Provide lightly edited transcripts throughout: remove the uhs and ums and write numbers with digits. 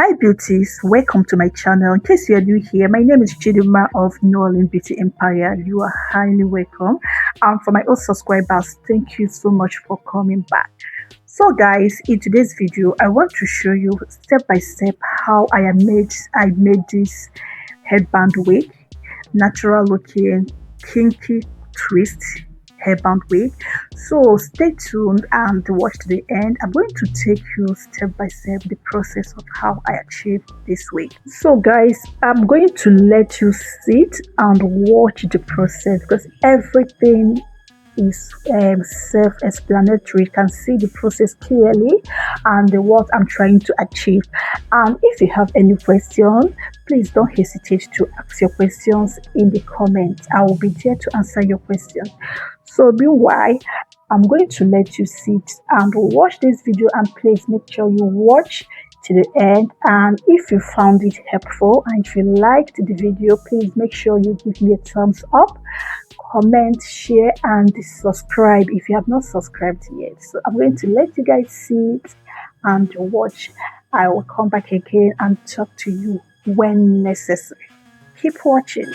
Hi beauties, welcome to my channel. In case you are new here, my name is Chidima of New Orleans Beauty Empire. You are highly welcome. And for my old subscribers, thank you so much for coming back. So guys, in today's video, I want to show you step by step how I made this headband wig, natural looking kinky twist hairband wig. So stay tuned and watch to the end. I'm going to take you step by step the process of how I achieved this wig. So guys, I'm going to let you sit and watch the process because everything is self-explanatory. You can see the process clearly and what I'm trying to achieve. And if you have any question, please don't hesitate to ask your questions in the comments. I will be there to answer your questions. So meanwhile, I'm going to let you sit and watch this video, and please make sure you watch to the end. And if you found it helpful and if you liked the video, please make sure you give me a thumbs up, comment, share, and subscribe if you have not subscribed yet. So I'm going to let you guys sit and watch. I will come back again and talk to you when necessary. Keep watching.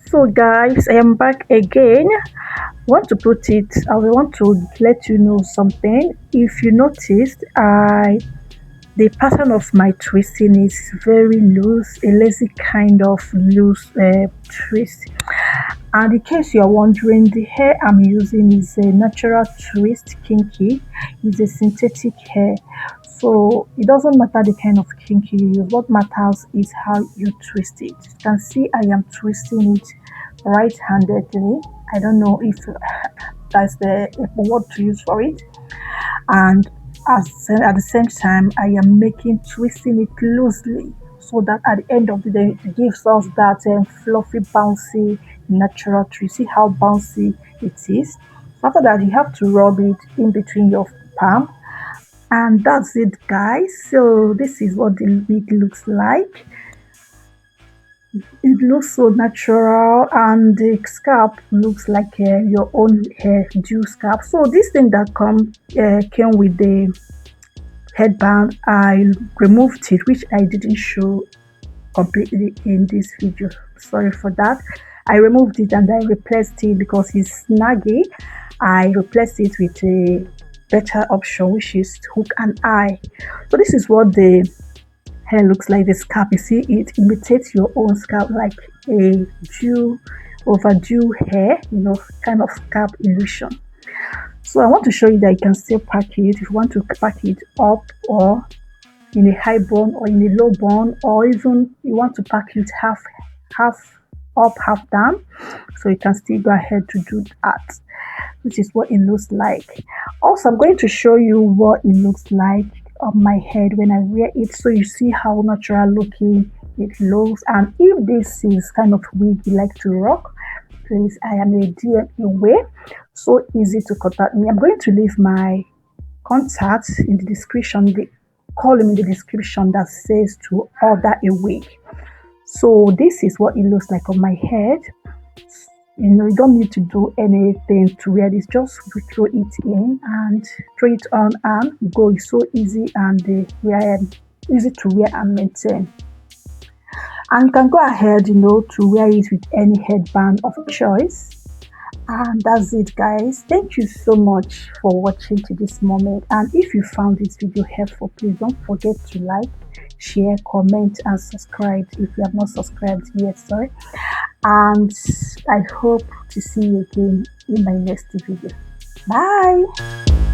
So guys, I am back again. I want to let you know something. If you noticed, I the pattern of my twisting is very loose, a lazy kind of loose twist. And in case you're wondering, the hair I'm using is a natural twist kinky. It's a synthetic hair. So it doesn't matter the kind of kinky you use. What matters is how you twist it. You can see I am twisting it right-handedly. I don't know if that's the word to use for it. And at the same time, I am making twisting it loosely so that at the end of the day, it gives us that fluffy, bouncy, natural twist. See how bouncy it is. So after that, you have to rub it in between your palm, and that's it, guys. So this is what the wig looks like. It looks so natural, and the scalp looks like your own hair due scalp. So this thing that came with the headband, I removed it, which I didn't show completely in this video. Sorry for that. I removed it and I replaced it because it's snaggy. I replaced it with a better option, which is hook and eye. So this is what the hair looks like. The scalp, you see, it imitates your own scalp like a overdue hair, kind of scalp illusion. So I want to show you that you can still pack it if you want to pack it up, or in a high bun, or in a low bun, or even you want to pack it half up, half down. So you can still go ahead to do that. This is what it looks like. Also, I'm going to show you what it looks like on my head when I wear it, so you see how natural looking it looks. And if this is kind of wig you like to rock, please, I am a DM away. So easy to contact me. I'm going to leave my contacts in the description, the column in the description that says to order a wig. So this is what it looks like on my head. You don't need to do anything to wear this. Just throw it in and throw it on and go. It's so easy and easy to wear and maintain. And you can go ahead, to wear it with any headband of choice. And that's it, guys. Thank you so much for watching to this moment. And if you found this video helpful, please don't forget to like, share, comment, and subscribe if you have not subscribed yet. Sorry. And I hope to see you again in my next video. Bye.